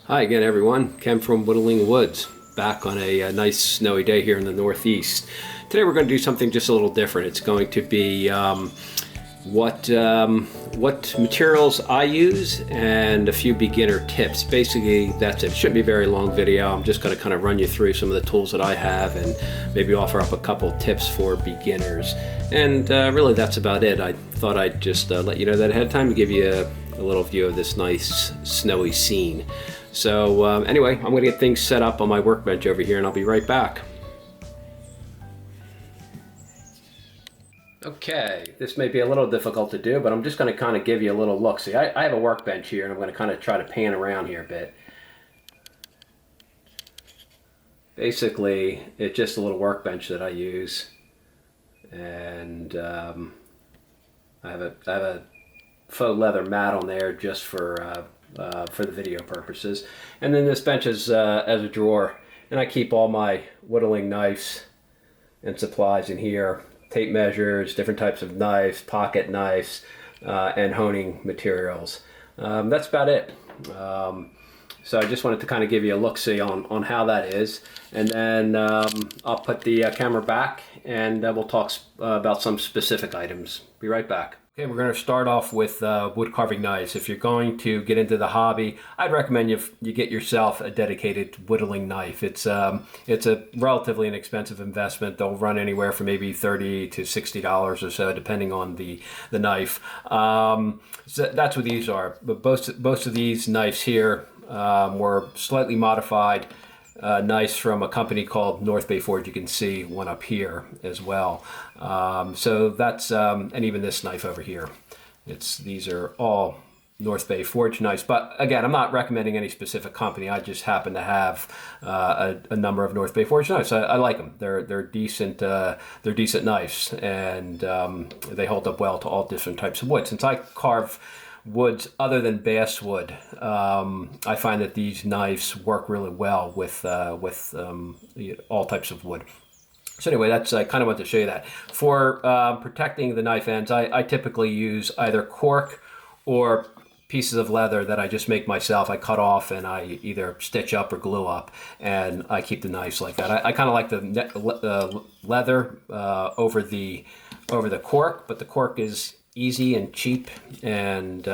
Hi again, everyone. Ken from Whittling Woods, back on a nice snowy day here in the Northeast. Today we're going to do something just a little different. It's going to be what materials I use and a few beginner tips. Basically, that's it. It shouldn't be a very long video. I'm just going to kind of run you through some of the tools that I have and maybe offer up a couple tips for beginners. And really, that's about it. I thought I'd just let you know that ahead of time to give you a little view of this nice snowy scene. So anyway, I'm going to get things set up on my workbench over here and I'll be right back. Okay, this may be a little difficult to do, but I'm just going to kind of give you a little look. See, I have a workbench here and I'm going to kind of try to pan around here a bit. Basically, it's just a little workbench that I use. And I have a faux leather mat on there just for the video purposes, and then this bench is as a drawer, and I keep all my whittling knives and supplies in here: tape measures, different types of knives, pocket knives, and honing materials. That's about it. So I just wanted to kind of give you a look-see on how that is, and then I'll put the camera back and we'll talk about some specific items. Be right back. Okay, we're going to start off with wood carving knives. If you're going to get into the hobby, I'd recommend you get yourself a dedicated whittling knife. It's a relatively inexpensive investment. They'll run anywhere from maybe $30 to $60 or so, depending on the knife. So that's what these are. But most of these knives here were slightly modified knives from a company called North Bay Forge. You can see one up here as well. So that's and even this knife over here. These are all North Bay Forge knives. But again, I'm not recommending any specific company. I just happen to have a number of North Bay Forge knives. I like them. They're decent. They're decent knives, and they hold up well to all different types of wood. Since I carve woods other than basswood, I find that these knives work really well with all types of wood. So anyway, that's I kind of want to show you that. For protecting the knife ends, I typically use either cork or pieces of leather that I just make myself. I cut off and I either stitch up or glue up, and I keep the knives like that. I kind of like the leather over the cork, but the cork is easy and cheap, and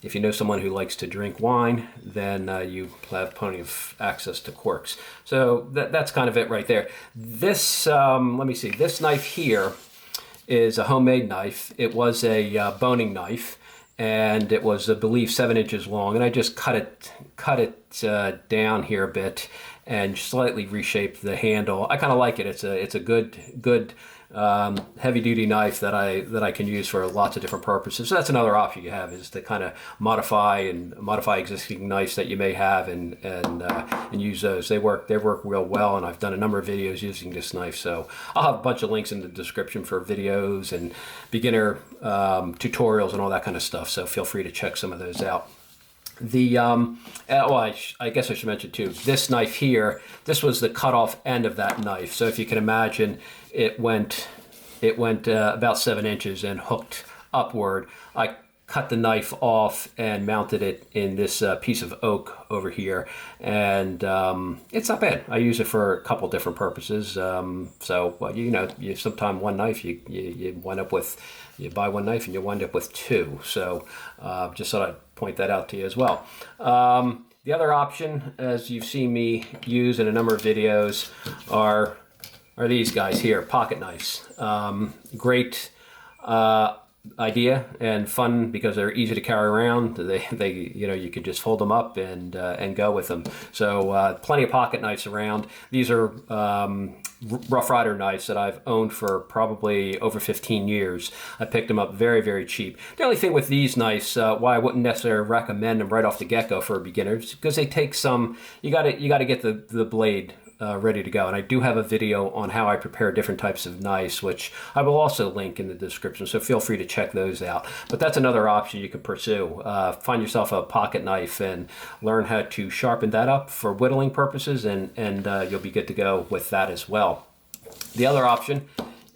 if you know someone who likes to drink wine, then you have plenty of access to corks. So that's kind of it right there. This, let me see, this knife here is a homemade knife. It was a boning knife, and it was, I believe, 7 inches long, and I just cut it down here a bit and slightly reshaped the handle. I kind of like it. It's a good heavy-duty knife that I can use for lots of different purposes. So that's another option you have, is to kind of modify existing knives that you may have and use those. They work real well, and I've done a number of videos using this knife. So I'll have a bunch of links in the description for videos and beginner tutorials and all that kind of stuff. So feel free to check some of those out. I guess I should mention too, this knife here, this was the cut off end of that knife. So if you can imagine, it went about 7 inches and hooked upward. I cut the knife off and mounted it in this piece of oak over here, and it's not bad. I use it for a couple different purposes. So well, you sometimes one knife you wind up with, you buy one knife and you wind up with two. So just thought I'd point that out to you as well. The other option, as you've seen me use in a number of videos, are these guys here, pocket knives. Great idea and fun because they're easy to carry around. They you could just fold them up and go with them. So plenty of pocket knives around. These are Rough Rider knives that I've owned for probably over 15 years. I picked them up very, very cheap. The only thing with these knives, why I wouldn't necessarily recommend them right off the get-go for beginners, because they take some, you got to get the blade ready to go. And I do have a video on how I prepare different types of knives, which I will also link in the description, so feel free to check those out. But that's another option you could pursue. Find yourself a pocket knife and learn how to sharpen that up for whittling purposes, and you'll be good to go with that as well. The other option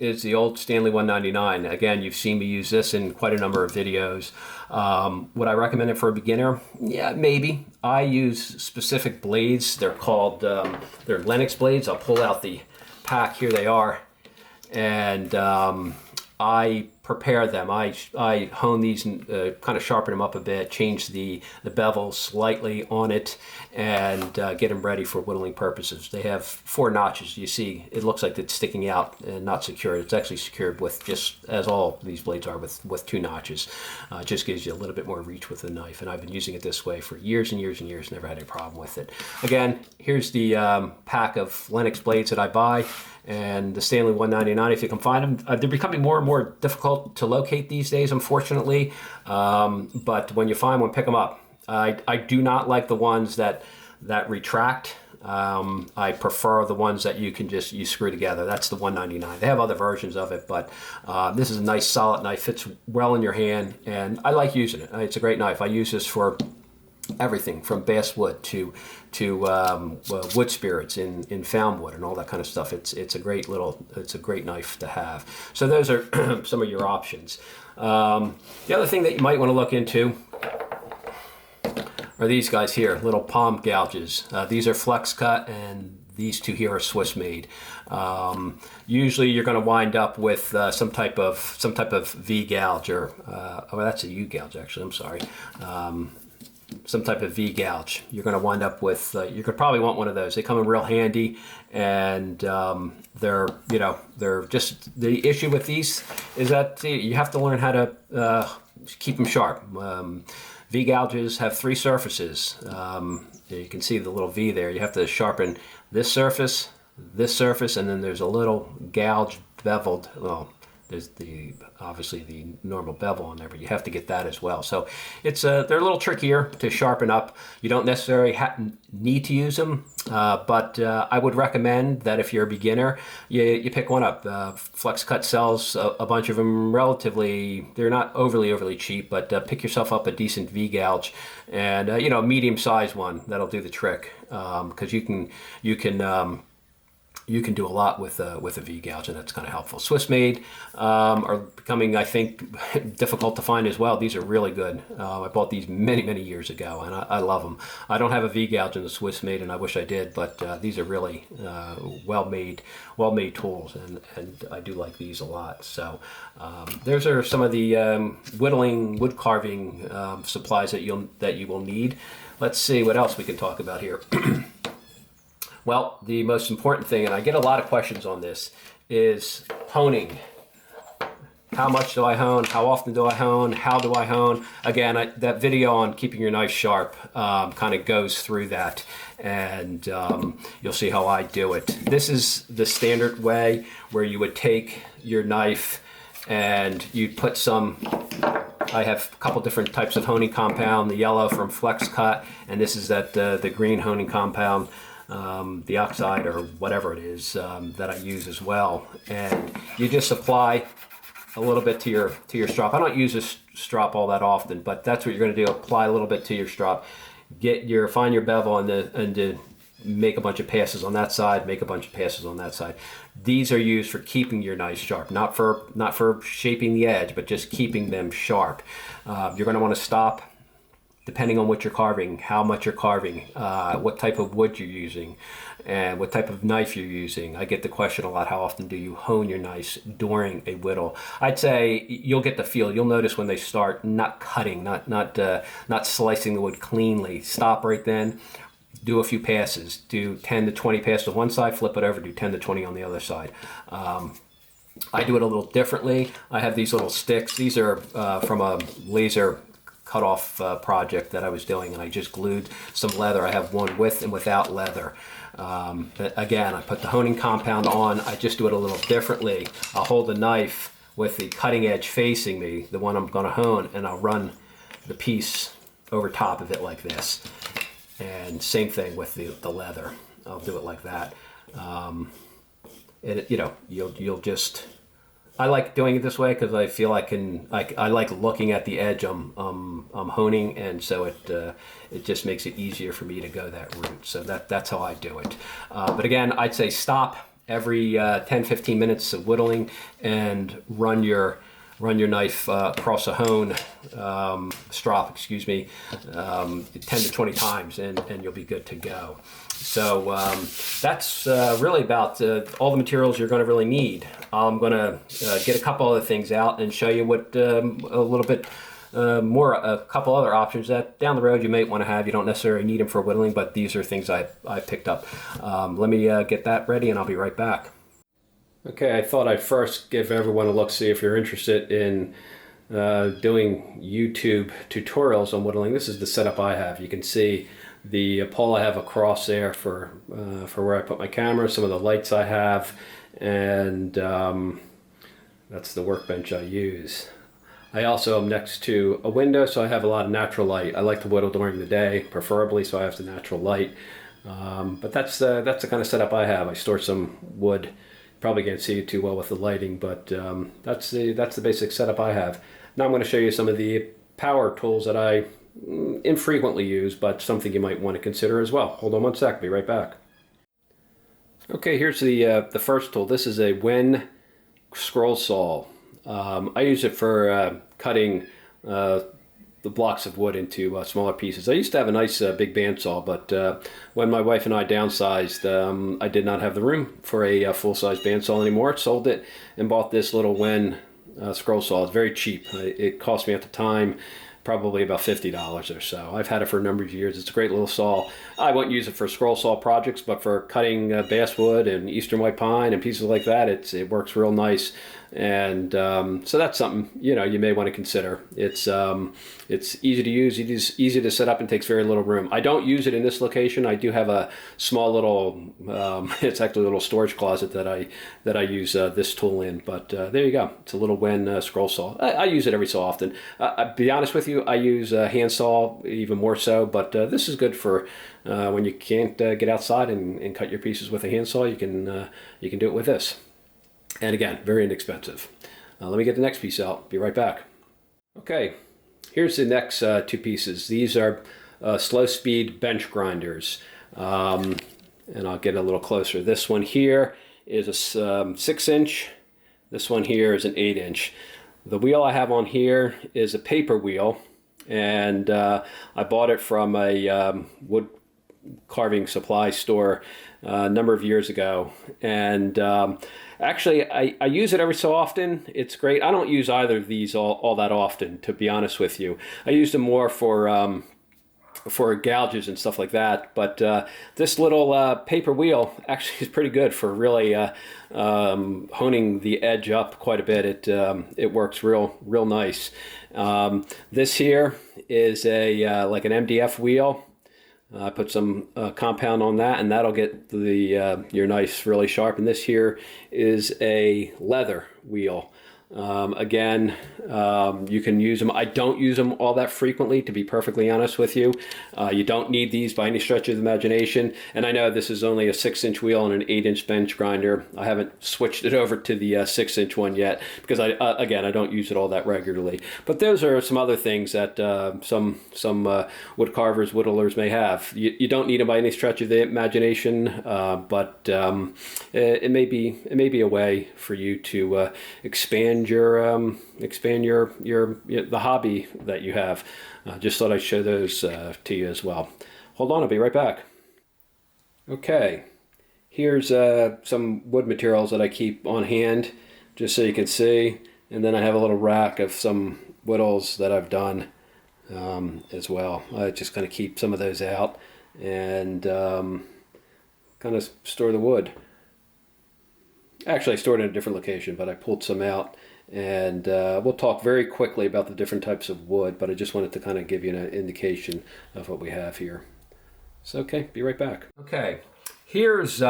is the old Stanley 199. Again, you've seen me use this in quite a number of videos. Would I recommend it for a beginner? Yeah, maybe. I use specific blades. They're called, they're Lennox blades. I'll pull out the pack. Here they are. And I prepare them. I hone these and kind of sharpen them up a bit, change the bevel slightly on it, and get them ready for whittling purposes. They have 4 notches. You see, it looks like it's sticking out and not secured. It's actually secured with, just as all these blades are, with 2 notches. It just gives you a little bit more reach with the knife, and I've been using it this way for years and years and years, never had any problem with it. Again, here's the pack of Lennox blades that I buy, and the Stanley 199, if you can find them. They're becoming more and more difficult to locate these days, unfortunately, but when you find one, pick them up. I do not like the ones that retract. I prefer the ones that you screw together. That's the 199. They have other versions of it, but this is a nice solid knife, fits well in your hand, and I like using it. It's a great knife. I use this for everything from basswood to wood spirits in found wood and all that kind of stuff. It's a great knife to have. So those are some of your options. The other thing that you might want to look into are these guys here, little palm gouges. These are flex cut, and these 2 here are Swiss made. Usually you're going to wind up with some type of V gouge, or oh, that's a U gouge actually. I'm sorry. Some type of V gouge. You're going to wind up with, you could probably want one of those. They come in real handy, and they're just, the issue with these is that you have to learn how to keep them sharp. V gouges have 3 surfaces. You can see the little V there. You have to sharpen this surface, and then there's a little gouge beveled, well, there's obviously the normal bevel on there, but you have to get that as well. So they're a little trickier to sharpen up. You don't necessarily need to use them, but I would recommend that if you're a beginner, you pick one up. Flex Cut sells a bunch of them relatively. They're not overly cheap, but pick yourself up a decent V gouge, and a medium-sized one. That'll do the trick, because you can do a lot with a V gouge, and that's kind of helpful. Swiss made are becoming, I think, difficult to find as well. These are really good. I bought these many years ago, and I love them. I don't have a V gouge in the Swiss made, and I wish I did, but these are really well made tools, and I do like these a lot. So those are some of the whittling, wood carving supplies that you will need. Let's see what else we can talk about here. Well, the most important thing, and I get a lot of questions on this, is honing. How much do I hone? How often do I hone? How do I hone? Again, that video on keeping your knife sharp kind of goes through that, and you'll see how I do it. This is the standard way, where you would take your knife and you'd put some, I have a couple different types of honing compound, the yellow from Flex Cut, and this is the green honing compound. The oxide or whatever it is that I use as well, and you just apply a little bit to your strop. I don't use this strop all that often, but that's what you're going to do. Apply a little bit to your strop, find your bevel, and make a bunch of passes on that side, make a bunch of passes on that side. These are used for keeping your knife sharp, not for shaping the edge, but just keeping them sharp. You're going to want to stop, depending on what you're carving, how much you're carving, what type of wood you're using, and what type of knife you're using. I get the question a lot, how often do you hone your knives during a whittle? I'd say you'll get the feel. You'll notice when they start not cutting, not slicing the wood cleanly. Stop right then. Do a few passes. Do 10 to 20 passes on one side, flip it over, do 10 to 20 on the other side. I do it a little differently. I have these little sticks. These are from a laser cut-off project that I was doing, and I just glued some leather. I have one with and without leather. But again, I put the honing compound on. I just do it a little differently. I'll hold the knife with the cutting edge facing me, the one I'm going to hone, and I'll run the piece over top of it like this. And same thing with the leather. I'll do it like that. And you'll just. I like doing it this way because I feel I like looking at the edge I'm honing, and so it just makes it easier for me to go that route. So that's how I do it. But again, I'd say stop every 10-15 minutes of whittling, and run your knife across a hone strop, 10 to 20 times, and you'll be good to go. So that's really about all the materials you're going to really need. I'm going to get a couple other things out and show you what a little bit more, a couple other options that down the road you might want to have. You don't necessarily need them for whittling, but these are things I picked up. Let me get that ready and I'll be right back. Okay, I thought I'd first give everyone a look, see if you're interested in doing YouTube tutorials on whittling. This is the setup I have. You can see the pole I have across there for where I put my camera, some of the lights I have, and that's the workbench I use. I also am next to a window, so I have a lot of natural light. I like to whittle during the day, preferably, so I have the natural light. But that's the kind of setup I have. I store some wood. Probably can't see it too well with the lighting, but that's the basic setup I have. Now I'm going to show you some of the power tools that I infrequently use, but something you might want to consider as well. Hold on one sec, be right back. Okay, here's the first tool. This is a Wen scroll saw. I use it for cutting the blocks of wood into smaller pieces. I used to have a nice big bandsaw, but when my wife and I downsized, I did not have the room for a full-size bandsaw anymore. Sold it and bought this little Wen scroll saw. It's very cheap. It cost me at the time probably about $50 or so. I've had it for a number of years. It's a great little saw. I won't use it for scroll saw projects, but for cutting basswood and eastern white pine and pieces like that, it works real nice. And so that's something you may want to consider. It's easy to use, easy to set up, and takes very little room. I don't use it in this location. I do have a small little it's actually a little storage closet that I use this tool in. But there you go. It's a little Wen scroll saw. I use it every so often. I'll be honest with you, I use a hand saw even more so. But this is good for when you can't get outside and cut your pieces with a hand saw. You can do it with this. And again, very inexpensive. Let me get the next piece out. Be right back. Okay, here's the next two pieces. These are slow speed bench grinders. And I'll get a little closer. This one here is a 6-inch. This one here is an 8-inch. The wheel I have on here is a paper wheel. And I bought it from a wood carving supply store a number of years ago. And actually, I use it every so often. It's great. I don't use either of these all that often, to be honest with you. I use them more for gouges and stuff like that. But this little paper wheel actually is pretty good for really honing the edge up quite a bit. It works real nice. This here is a like an MDF wheel. I put some compound on that, and that'll get your knife really sharp. And this here is a leather wheel. Again, you can use them. I don't use them all that frequently, to be perfectly honest with you. You don't need these by any stretch of the imagination. And I know this is only a 6-inch wheel and an 8-inch bench grinder. I haven't switched it over to the 6-inch one yet because I don't use it all that regularly. But those are some other things that some wood carvers, whittlers may have. You don't need them by any stretch of the imagination, but it may be a way for you to expand the hobby that you have. Just thought I'd show those to you as well. Hold on, I'll be right back. Okay, here's some wood materials that I keep on hand, just so you can see. And then I have a little rack of some whittles that I've done as well. I just kind of keep some of those out and kind of store the wood. Actually, I stored it in a different location, but I pulled some out. And we'll talk very quickly about the different types of wood, but I just wanted to kind of give you an indication of what we have here. So, okay, be right back. Okay, here's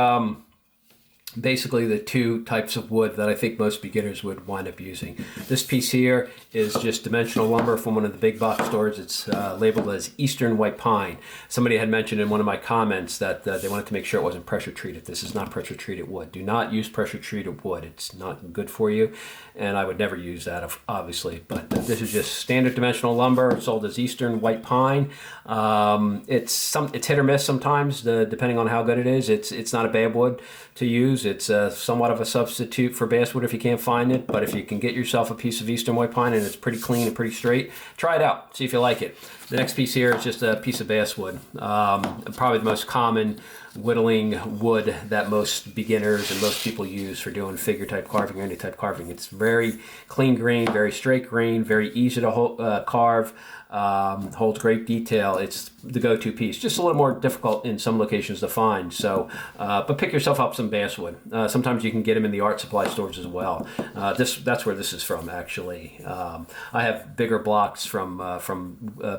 basically the two types of wood that I think most beginners would wind up using. This piece here is just dimensional lumber from one of the big box stores. It's labeled as Eastern White Pine. Somebody had mentioned in one of my comments that they wanted to make sure it wasn't pressure treated. This is not pressure treated wood. Do not use pressure treated wood. It's not good for you, and I would never use that, obviously. But this is just standard dimensional lumber sold as Eastern White Pine. It's hit or miss sometimes, depending on how good it is. It's not a bad wood to use. use. It's somewhat of a substitute for basswood if you can't find it, but if you can get yourself a piece of eastern white pine and it's pretty clean and pretty straight, try it out, see if you like it. The next piece here is just a piece of basswood. Probably the most common whittling wood that most beginners and most people use for doing figure type carving or any type carving. It's very clean grain, very straight grain, very easy to carve, holds great detail. It's the go-to piece. Just a little more difficult in some locations to find. So, but pick yourself up some basswood. Sometimes you can get them in the art supply stores as well. That's where this is from, actually. I have bigger blocks from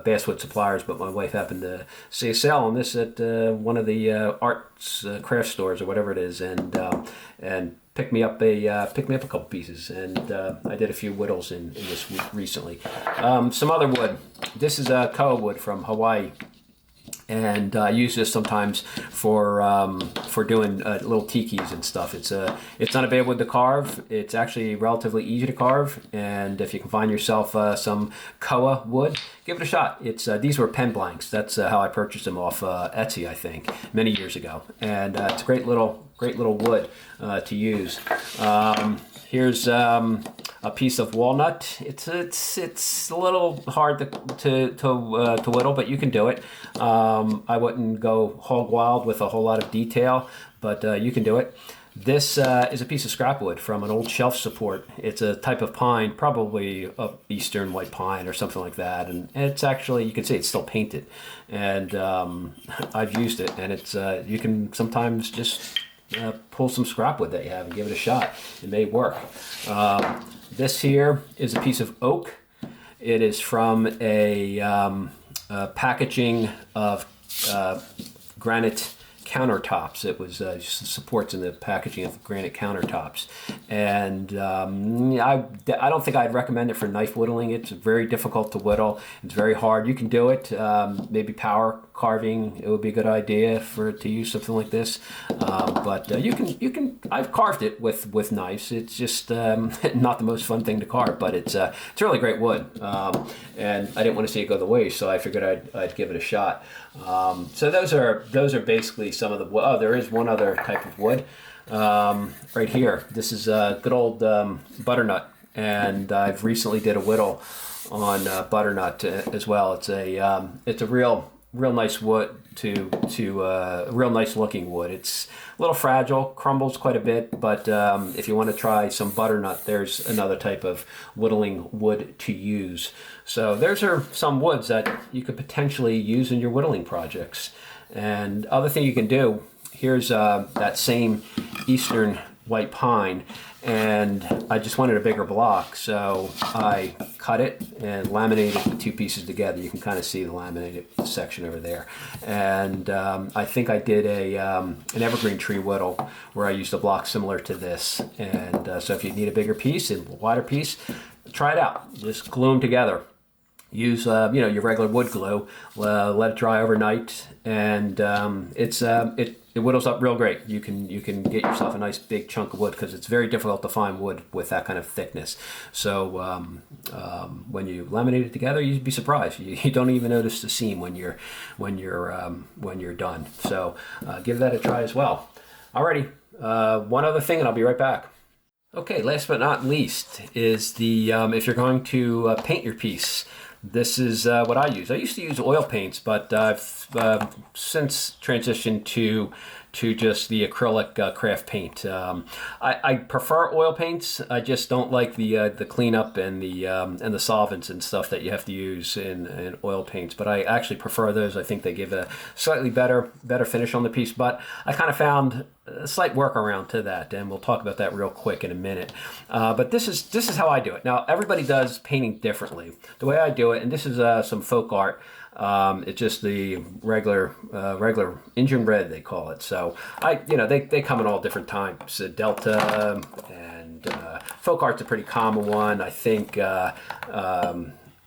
basswood suppliers, but my wife happened to see a sale on this at one of the arts craft stores or whatever it is, and pick me up a couple pieces, and I did a few whittles in this week recently. Some other wood. This is a koa wood from Hawaii, and I use this sometimes for doing little tikis and stuff. It's not a bad wood to carve. It's actually relatively easy to carve, and if you can find yourself some koa wood, give it a shot. It's these were pen blanks. That's how I purchased them off Etsy, I think, many years ago, and it's a great little wood to use. Here's a piece of walnut. It's a little hard to whittle, but you can do it. I wouldn't go hog wild with a whole lot of detail, but you can do it. This is a piece of scrap wood from an old shelf support. It's a type of pine, probably a eastern white pine or something like that. And it's actually, you can see it's still painted. And I've used it, and it's you can sometimes just pull some scrap wood that you have and give it a shot. It may work. This here is a piece of oak. It is from a packaging of granite countertops. It was just supports in the packaging of granite countertops, and I don't think I'd recommend it for knife whittling. It's very difficult to whittle. It's very hard. You can do it. Maybe power carving, it would be a good idea to use something like this. But you can. I've carved it with knives. It's just not the most fun thing to carve, but it's really great wood. And I didn't want to see it go to waste, so I figured I'd give it a shot. So those are basically some of the wood. Oh, there is one other type of wood right here. This is a good old butternut, and I've recently did a whittle on butternut as well. It's a real nice wood real nice looking wood. It's a little fragile, crumbles quite a bit, but if you want to try some butternut, there's another type of whittling wood to use. So there's some woods that you could potentially use in your whittling projects. And other thing you can do, here's that same eastern white pine, and I just wanted a bigger block, so I cut it and laminated the two pieces together. You can kind of see the laminated section over there. And I think I did an evergreen tree whittle where I used a block similar to this. And so if you need a bigger piece and a wider piece, try it out. Just glue them together. Use your regular wood glue. Let it dry overnight, and it whittles up real great. You can get yourself a nice big chunk of wood, because it's very difficult to find wood with that kind of thickness. So when you laminate it together, you'd be surprised. You don't even notice the seam when you're done. So give that a try as well. Alrighty, one other thing, and I'll be right back. Okay, last but not least is the if you're going to paint your piece. This is what I use. I used to use oil paints, but I've since transitioned to just the acrylic craft paint. I prefer oil paints. I just don't like the cleanup and the solvents and stuff that you have to use in oil paints. But I actually prefer those. I think they give a slightly better finish on the piece. But I kind of found a slight workaround to that, and we'll talk about that real quick in a minute. But this is how I do it. Now, everybody does painting differently. The way I do it, and this is some folk art. It's just the regular Indian red, they call it. So they come in all different types. Delta and folk art's a pretty common one. I think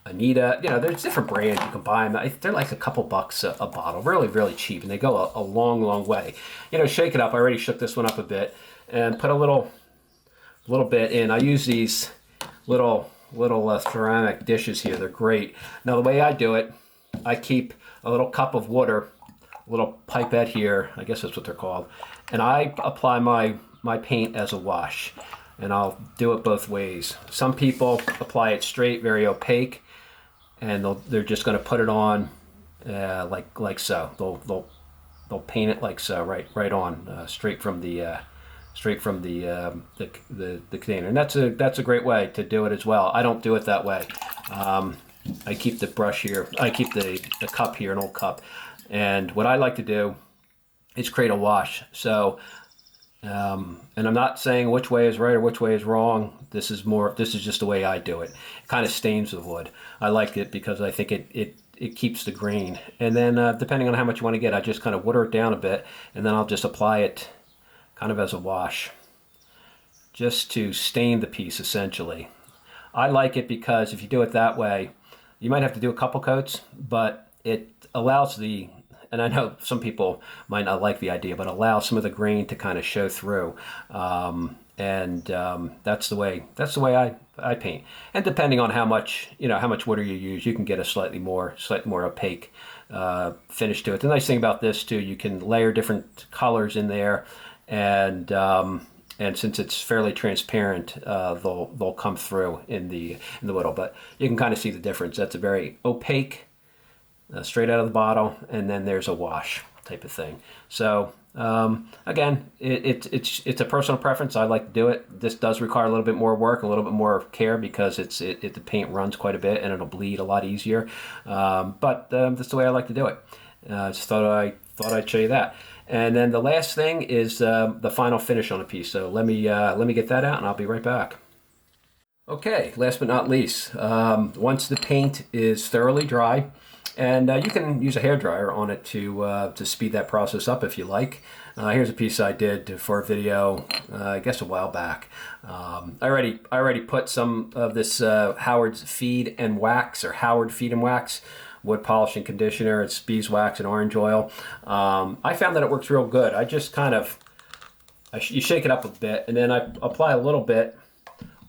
Anita, there's different brands you can buy them. They're like a couple bucks a bottle, really, really cheap, and they go a long, long way. Shake it up. I already shook this one up a bit and put a little bit in. I use these little ceramic dishes here. They're great. Now, the way I do it, I keep a little cup of water, a little pipette here, I guess that's what they're called, and I apply my my paint as a wash, and I'll do it both ways. Some people apply it straight, very opaque, and they're just going to put it on like so. They'll paint it like so, right on, straight from the container, and that's a great way to do it as well. I don't do it that way. I keep the brush here. I keep the cup here, an old cup, and what I like to do is create a wash. So, and I'm not saying which way is right or which way is wrong. This is just the way I do it. It kind of stains the wood. I like it because I think it keeps the grain. And then depending on how much you want to get, I just kind of water it down a bit, and then I'll just apply it kind of as a wash, just to stain the piece essentially. I like it because if you do it that way, you might have to do a couple coats, but it allows and I know some people might not like the idea, but allow some of the grain to kind of show through. That's the way I paint. And depending on how much water you use, you can get a slightly more opaque finish to it. The nice thing about this too, you can layer different colors in there, and since it's fairly transparent, they'll come through in the whittle. But you can kind of see the difference. That's a very opaque, straight out of the bottle, and then there's a wash type of thing. So again, it's a personal preference. I like to do it. This does require a little bit more work, a little bit more care, because the paint runs quite a bit and it'll bleed a lot easier. But that's the way I like to do it. Just thought I'd show you that. And then the last thing is the final finish on a piece. So let me get that out, and I'll be right back. Okay, last but not least, once the paint is thoroughly dry, and you can use a hairdryer on it to speed that process up if you like. Here's a piece I did for a video, I guess a while back. I already put some of this Howard Feed and Wax wood polish and conditioner. It's beeswax and orange oil. I found that it works real good. I just you shake it up a bit, and then I apply a little bit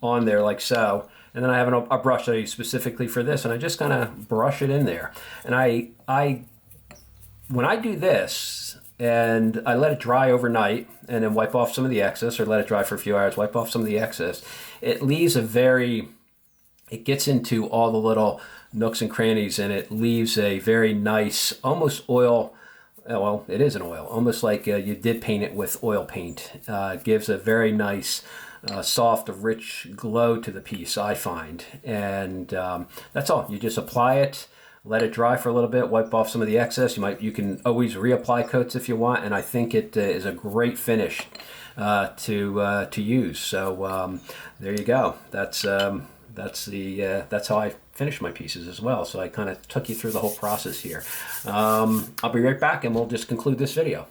on there like so, and then I have a brush that I use specifically for this, and I just kind of brush it in there. And when I do this, and I let it dry overnight, and then wipe off some of the excess, or let it dry for a few hours, wipe off some of the excess, it leaves it gets into all the little nooks and crannies, and it leaves a very nice, almost oil, well, it is an oil, almost like you did paint it with oil paint. Gives a very nice, soft, rich glow to the piece, I find. And that's all. You just apply it, let it dry for a little bit, wipe off some of the excess. You can always reapply coats if you want, and I think it is a great finish to use. So there you go. That's how I finish my pieces as well. So I kind of took you through the whole process here. I'll be right back, and we'll just conclude this video.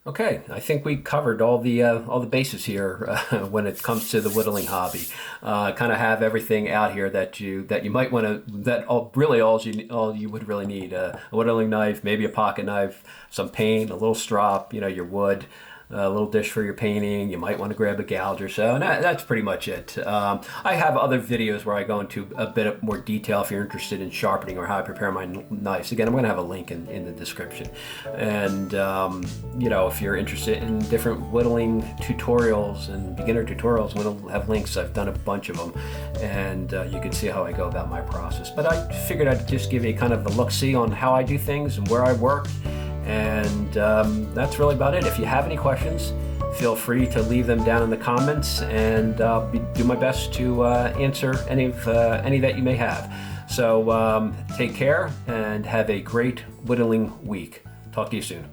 Okay, I think we covered all the bases here when it comes to the whittling hobby. Kind of have everything out here that you might want to. All you would really need: a whittling knife, maybe a pocket knife, some paint, a little strop, your wood. A little dish for your painting. You might want to grab a gouge or so, and that's pretty much it. I have other videos where I go into a bit more detail if you're interested in sharpening or how I prepare my knives. Again, I'm going to have a link in the description. And if you're interested in different whittling tutorials and beginner tutorials, we'll have links. I've done a bunch of them, and you can see how I go about my process. But I figured I'd just give you kind of a look-see on how I do things and where I work. And that's really about it. If you have any questions, feel free to leave them down in the comments, and I'll do my best to answer any that you may have. So take care and have a great whittling week. Talk to you soon.